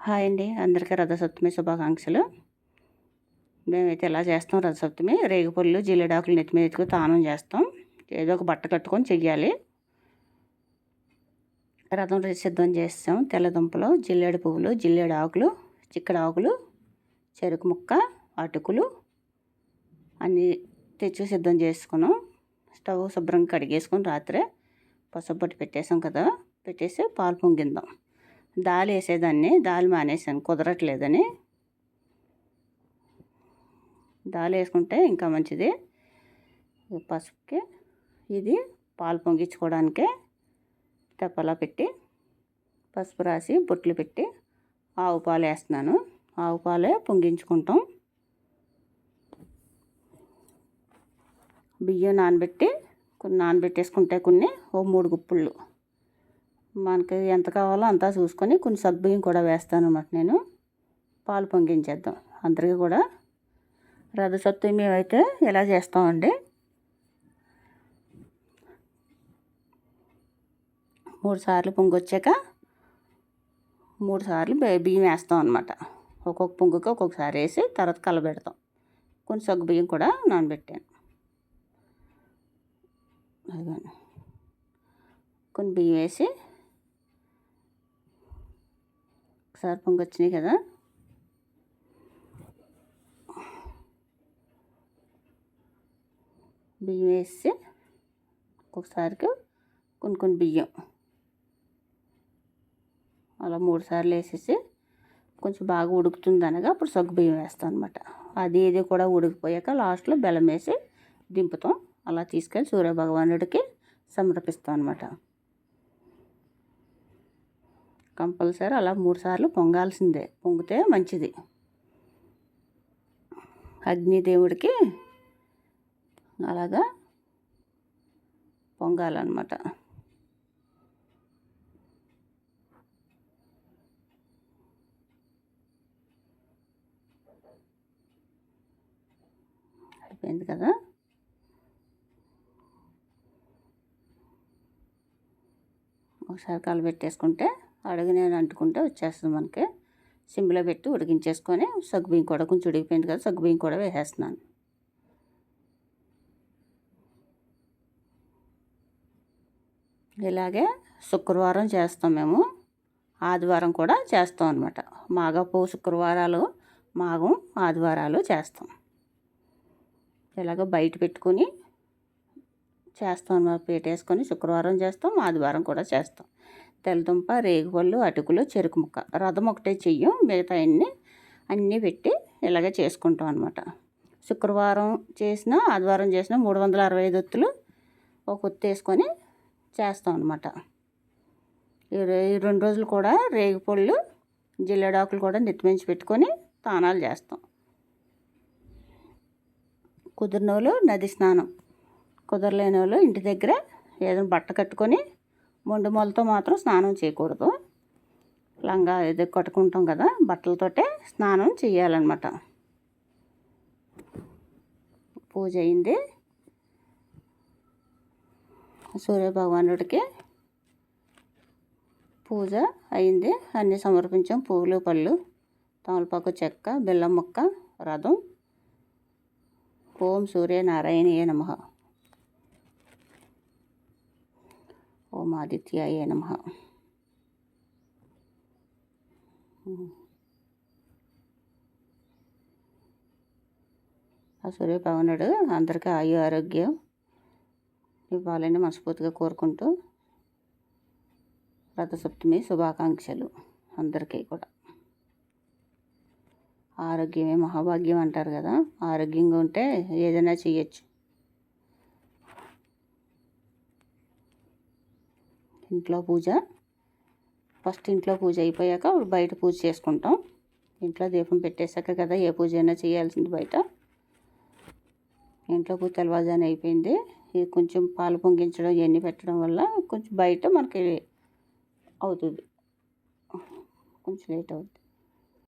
Hi అండి, అందరికీ రథసప్తమి శుభాకాంక్షలు. మేమైతే ఇలా చేస్తాం. రథసప్తమి రేగిపళ్ళు జిల్లేడాకులు నెత్తి మీద ఎత్తుకు తానం చేస్తాం. ఏదో ఒక బట్ట కట్టుకొని చెయ్యాలి. రథం సిద్ధం చేస్తాం. తెల్లదుంపలు, జిల్లేడు పువ్వులు, జిల్లేడు ఆకులు, చిక్కడు ఆకులు, చెరుకు ముక్క, అటుకులు అన్నీ తెచ్చి సిద్ధం చేసుకున్నాం. స్టవ్ శుభ్రంగా కడిగేసుకొని రాత్రే పసుపు పట్టి పెట్టేసాం కదా, పెట్టేసి పాలు పొంగిందాం. దాల్ వేసేదాన్ని, దాల్ మానేసాను కుదరట్లేదని. దాల్ వేసుకుంటే ఇంకా మంచిది. పసుపుకి ఇది పాలు పొంగించుకోవడానికే తెప్పలా పెట్టి పసుపు రాసి బొట్లు పెట్టి ఆవు పాలు వేస్తున్నాను. ఆవు పాలే పొంగించుకుంటాం. బియ్యం నానబెట్టి నానబెట్టేసుకుంటే కొన్ని 3 గుప్పుళ్ళు మనకి ఎంత కావాలో అంతా చూసుకొని కొన్ని సగ్గుబియ్యం కూడా వేస్తాను అన్నమాట. నేను పాలు పొంగించేద్దాం అందరికీ కూడా. రథసప్తమి మేమైతే ఇలా చేస్తామండి. 3 సార్లు పొంగొచ్చాక 3 సార్లు బియ్యం వేస్తాం అన్నమాట. ఒక్కొక్క పొంగుకి ఒక్కొక్కసారి వేసి తర్వాత కలబెడతాం. కొన్ని సగ్గుబియ్యం కూడా నానబెట్టాను. అదిగోండి, కొన్ని బియ్యం వేసి ఒకసారి పొంగొచ్చినాయి కదా, బియ్యం వేసి ఒక్కొక్కసారికి కొన్ని బియ్యం అలా 3 సార్లు వేసేసి కొంచెం బాగా ఉడుకుతుంది అనగా అప్పుడు సగ్గు బియ్యం వేస్తాం అనమాట. అది ఇది కూడా ఉడికిపోయాక లాస్ట్లో బెల్లం వేసి దింపుతాం. అలా తీసుకెళ్ళి సూర్యభగవానుడికి సమర్పిస్తాం అనమాట. కంపల్సరీ అలా 3 సార్లు పొంగాల్సిందే. పొంగితే మంచిది. అగ్నిదేవుడికి అలాగా పొంగాలన్నమాట. అయిపోయింది కదా. ఒకసారి కలబెట్టేసుకుంటే అడుగు నేను అంటుకుంటే వచ్చేస్తుంది మనకి. సిమ్లో పెట్టి ఉడికించేసుకొని సగ్గుబియ్యం కూడా కొంచెం ఉడికిపోయింది కదా, సగ్గుబియ్యం కూడా వేసేస్తున్నాను. ఇలాగే శుక్రవారం చేస్తాం మేము, ఆదివారం కూడా చేస్తాం అనమాట. మాఘపు శుక్రవారాలు, మాఘం ఆదివారాలు చేస్తాం. ఇలాగ బయట పెట్టుకొని చేస్తాం అన్నమాట. పెట్టేసుకొని శుక్రవారం చేస్తాం, ఆదివారం కూడా చేస్తాం. తెల్లదుంప, రేగిపళ్ళు, అటుకులు, చెరుకు ముక్క, రథం ఒకటే చెయ్యం, మిగతా అన్నీ పెట్టి ఇలాగ చేసుకుంటాం అనమాట. శుక్రవారం చేసిన ఆదివారం చేసిన 365 ఒత్తులు ఒక ఒత్తు వేసుకొని చేస్తాం అనమాట. ఈ 2 రోజులు కూడా రేగిపళ్ళు జిల్లేడాకులు కూడా నెత్తిమించి పెట్టుకొని తానాలు చేస్తాం. కుదిరిన వాళ్ళు నది స్నానం, కుదరలేని వాళ్ళు ఇంటి దగ్గర ఏదైనా బట్ట కట్టుకొని మొండు మొలతో మాత్రం స్నానం చేయకూడదు. లంగా ఏదో కట్టుకుంటాం కదా, బట్టలతోటే స్నానం చేయాలన్నమాట. పూజ అయింది. సూర్యభగవానుడికి పూజ అయింది. అన్నీ సమర్పించాం. పువ్వులు, పళ్ళు, తమలపాకు, చెక్క, బెల్లం ముక్క, రథం. ఓం సూర్యనారాయణయే నమః. ఓం ఆదిత్యాయ నమః. ఆ సూర్యభగవానుడు అందరికీ ఆరోగ్యం ఇవ్వాలని మనస్ఫూర్తిగా కోరుకుంటూ రథసప్తమి శుభాకాంక్షలు అందరికీ కూడా. ఆరోగ్యమే మహాభాగ్యం అంటారు కదా. ఆరోగ్యంగా ఉంటే ఏదైనా చేయొచ్చు. ఇంట్లో పూజ ఫస్ట్, ఇంట్లో పూజ అయిపోయాక బయట పూజ చేసుకుంటాం. ఇంట్లో దీపం పెట్టేశాక కదా ఏ పూజ అయినా చేయాల్సింది. బయట ఇంట్లో పూజ తెల్లవారుజామున అయిపోయింది. ఇది కొంచెం పాలు పొంగించడం ఇవన్నీ పెట్టడం వల్ల కొంచెం బయట మనకి అవుతుంది, కొంచెం లేట్ అవుతుంది.